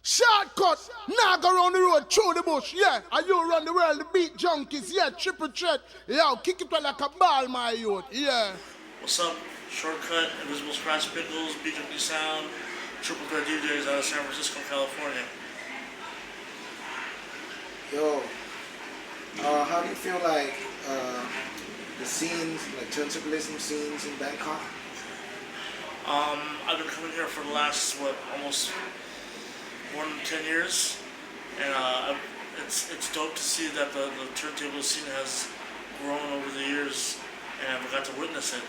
Shortkut, now go round the road, through the bush, yeah. And you run the world, the beat junkies, yeah. Triple threat, yo, kick it like a ball, my youth, yeah. What's up? Shortkut, Invisible Scratch Pickles, Beat Junkie Sound, Triple Threat DJs out of San Francisco, California. Yo, how do you feel like the scenes, like turntablism scenes in Bangkok? I've been coming here for the last, almost more than 10 years, and it's dope to see that the turntable scene has grown over the years, and I've got to witness it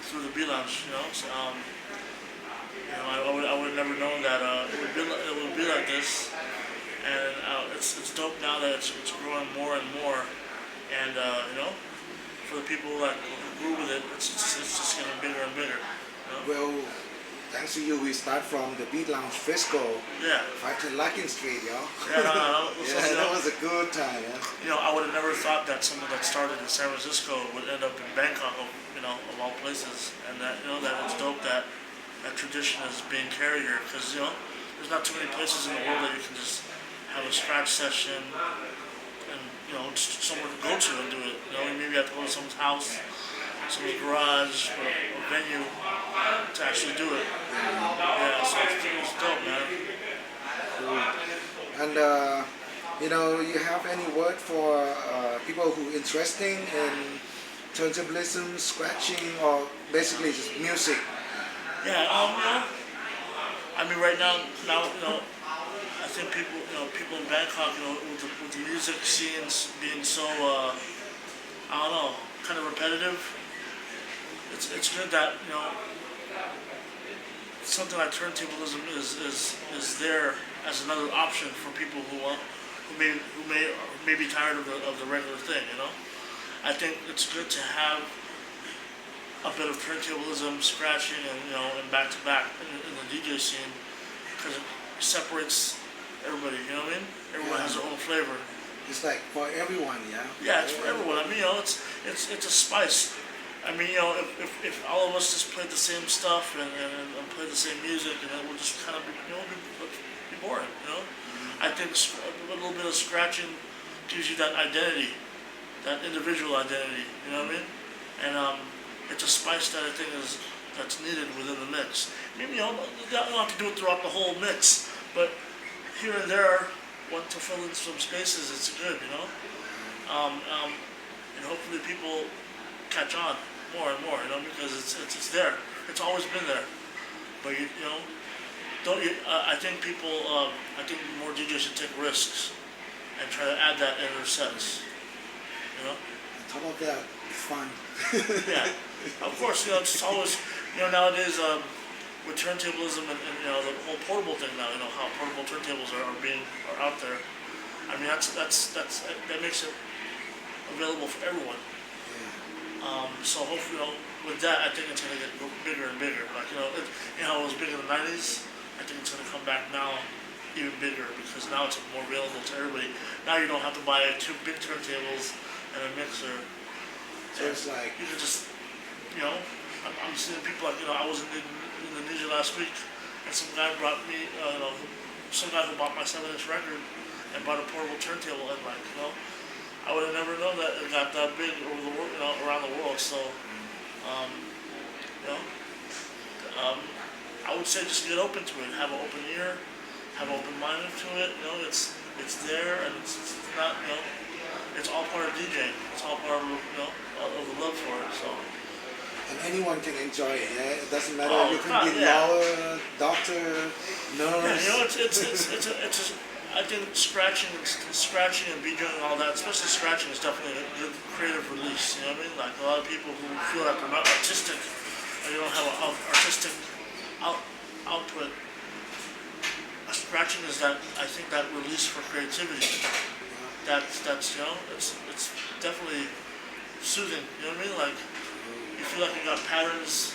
through the Beatlounge, you know. So, I would have never known that it would be like this, and it's dope now that it's growing more and more, and for the people that grew with it, it's just getting bigger and bigger. You know? Well, thanks to you, we start from the Beatlounge Frisco. Yeah. 510 Street, yo. Yeah, no. Yeah, that was a good time, yeah. You know, I would have never thought that someone that started in San Francisco would end up in Bangkok, of all places, and that that it's dope that tradition is being carried here, because there's not too many places in the world that you can just have a scratch session and just somewhere to go to and do it. Maybe you have to go to someone's house, someone's garage, or a venue to actually do it. Yeah, so it's dope, man. And you have any word for people who are interested in turntablism, scratching, or basically just music? Yeah, I mean, right now, I think people in Bangkok, with the music scenes being so, kind of repetitive. It's good that something like turntablism is there as another option for people who may be tired of the regular thing. I think it's good to have a bit of turntablism, scratching, and back to back in the DJ scene, because it separates everybody. You know what I mean? Everyone has their own flavor. It's like for everyone, yeah. Yeah, it's for everyone. I mean, it's a spice. I mean, if all of us just played the same stuff and played the same music, and it would just kind of be boring. I think a little bit of scratching gives you that identity, that individual identity. You know what I mean? And it's a spice that I think that's needed within the mix. Maybe you don't have to do it throughout the whole mix, but here and there, to fill in some spaces, it's good, and hopefully people catch on more and more, because it's there. It's always been there, but I think more DJs should take risks and try to add that in their sets. How about that? Fun. Yeah, of course. It's always nowadays with turntablism and the whole portable thing now. How portable turntables are out there. I mean that makes it available for everyone. So hopefully with that I think it's gonna get bigger and bigger. Like it was big in the '90s. I think it's gonna come back now even bigger, because now it's more available to everybody. Now you don't have to buy 2 big turntables and a mixer. So it's like you can just, I'm seeing people like, I was in Indonesia last week, and some guy brought me, some guy who bought my 7-inch record and bought a portable turntable, and I would have never known that it got that big over the world, around the world. So, I would say just get open to it, have an open ear, have an open mind to it. It's there, and it's not, it's all part of DJing. It's all part of of the love for it. So. And anyone can enjoy it. Yeah, it doesn't matter. You can be yeah. lawyer, doctor, nurse. Yeah, I think scratching and DJing and all that, especially scratching, is definitely a good creative release. You know what I mean? Like a lot of people who feel like they're not artistic, or they don't have an artistic output. Scratching is I think that release for creativity. That's it's definitely soothing. You know what I mean? Like you feel like you got patterns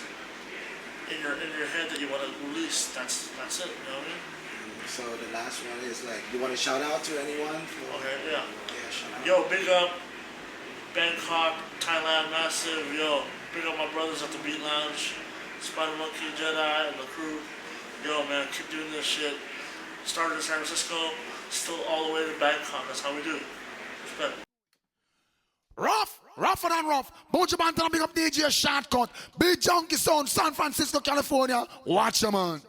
in your head that you want to release. That's it. You know what I mean? So the last one is like, you want to shout out to anyone? Okay, yeah. Yeah, shout out. Yo, big up Bangkok, Thailand, massive. Yo, big up my brothers at the Beatlounge, Spider Monkey, Jedi, and the crew. yo, man, keep doing this shit. Started in San Francisco, still all the way to Bangkok. That's how we do it. Respect. Rougher than rough. Bunch of Bantam, big up DJ Shortkut. Big Junkie Sound, San Francisco, California. Watch ya, man.